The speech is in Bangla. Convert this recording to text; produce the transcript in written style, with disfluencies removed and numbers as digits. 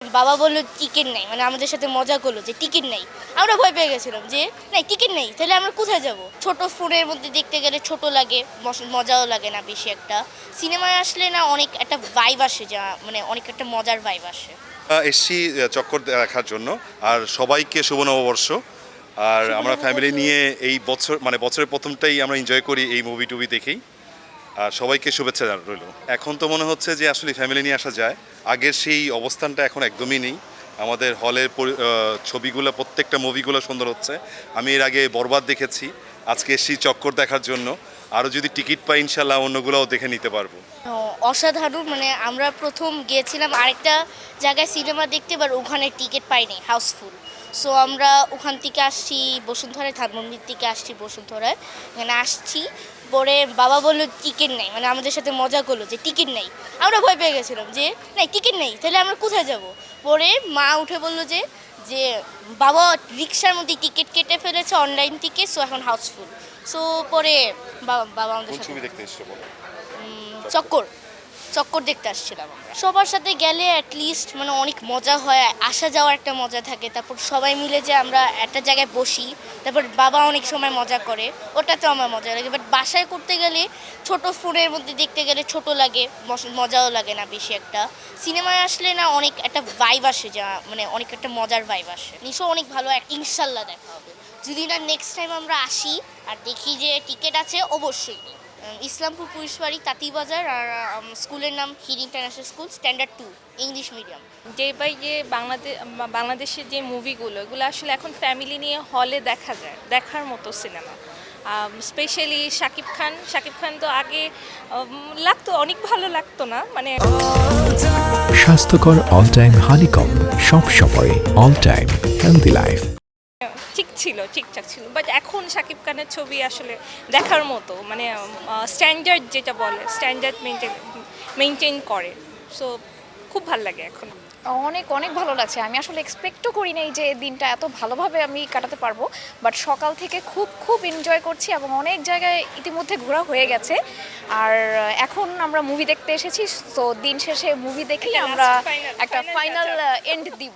বাবা বললো টিকিট নেই, মানে আমাদের সাথে মজা করলো যে টিকিট নেই। আমরা ভয় পেয়ে গেছিলাম যে নাই টিকিট নেই, তাহলে আমরা কোথায় যাব? ছোট ফোনের মধ্যে দেখতে গেলে ছোট লাগে, মজাও লাগে না বেশি একটা। সিনেমায় আসলে না অনেক একটা ভাইব আসে, যা মানে অনেক একটা মজার ভাইব আসে। এসছি চক্কর দেখার জন্য। আর সবাইকে শুভ নববর্ষ। আর শুভ আমরা ফ্যামিলি নববর্ষ। নিয়ে এই বছর মানে বছরের প্রথমটাই আমরা এনজয় করি এই মুভি টুভি দেখেই। আর সবাইকে শুভেচ্ছা রইল। এখন তো মনে হচ্ছে যে আসলে ফ্যামিলি নিয়ে আসা যায়, আগের সেই অবস্থানটা এখন একদমই নেই। আমাদের হলের ছবিগুলো, প্রত্যেকটা মুভিগুলো সুন্দর হচ্ছে। আমি এর আগে বরবাদ দেখেছি, আজকে এসছি চক্কর দেখার জন্য। আরও যদি টিকিট পাই ইনশাল্লাহ অন্যগুলোও দেখে নিতে পারবো। অসাধারণ, মানে আমরা প্রথম গিয়েছিলাম আরেকটা জায়গায় সিনেমা দেখতে, এবার ওখানে টিকিট পাইনি, হাউসফুল। সো আমরা ওখান থেকে আসছি বসুন্ধরায়, ধানমন্ডির থেকে আসছি বসুন্ধরায়, এখানে আসছি। পরে বাবা বললো টিকিট নেই, মানে আমাদের সাথে মজা করলো যে টিকিট নেই। আমরা ভয় পেয়ে গেছিলাম যে নাই টিকিট নেই, তাহলে আমরা কোথায় যাব? পরে মা উঠে বললো যে যে বাবা রিক্সার মধ্যে টিকিট কেটে ফেলেছে অনলাইন থেকে, সো এখন হাউসফুল। সো পরে বাবা আমাদের কোন সাথে ছবি দেখতে এসছো বলো? চক্কর চক্কর দেখতে আসছিলাম আমরা। সবার সাথে গেলে অ্যাটলিস্ট মানে অনেক মজা হয়, আসা যাওয়ার একটা মজা থাকে। তারপর সবাই মিলে যে আমরা একটা জায়গায় বসি, তারপর বাবা অনেক সময় মজা করে, ওটাতে আমার মজা লাগে। বাট বাসায় করতে গেলে ছোট ফোনের মধ্যে দেখতে গেলে ছোট লাগে, মজাও লাগে না বেশি একটা। সিনেমায় আসলে না অনেক একটা ভাইব আসে, যা মানে অনেক একটা মজার ভাইব আসে। নিশ্চয় অনেক ভালো, ইনশাল্লাহ দেখা হবে। যদি না নেক্সট টাইম আমরা আসি আর দেখি যে টিকিট আছে, অবশ্যই ইসলামপুর পুলিশবাড়ি, তাঁতিবাজার। আর স্কুলের নাম Hir international school, standard 2, English medium. Day by day বাংলাদেশের যে মুভিগুলো, এগুলো আসলে এখন ফ্যামিলি নিয়ে হলে দেখা যায়, দেখার মতো সিনেমা। স্পেশালি শাকিব খান তো আগে লাগতো, অনেক ভালো লাগতো না, মানে স্বাস্থ্যকর অল টাইম হানিকম, সব সময় অল টাইম হেলদি লাইফ। ঠিকঠাক ছিল। বাট এখন শাকিব খানের ছবি আসলে দেখার মতো, মানে স্ট্যান্ডার্ড যেটা বলে, স্ট্যান্ডার্ড মেনটেন করে। সো খুব ভালো লাগে এখন। অনেক অনেক ভালো লাগছে। আমি আসলে এক্সপেক্টও করি নাই যে দিনটা এত ভালোভাবে আমি কাটাতে পারবো, বাট সকাল থেকে খুব খুব এনজয় করছি এবং অনেক জায়গায় ইতিমধ্যে ঘোরা হয়ে গেছে। আর এখন আমরা মুভি দেখতে এসেছি, তো দিন শেষে মুভি দেখেই আমরা একটা ফাইনাল এন্ড দিব।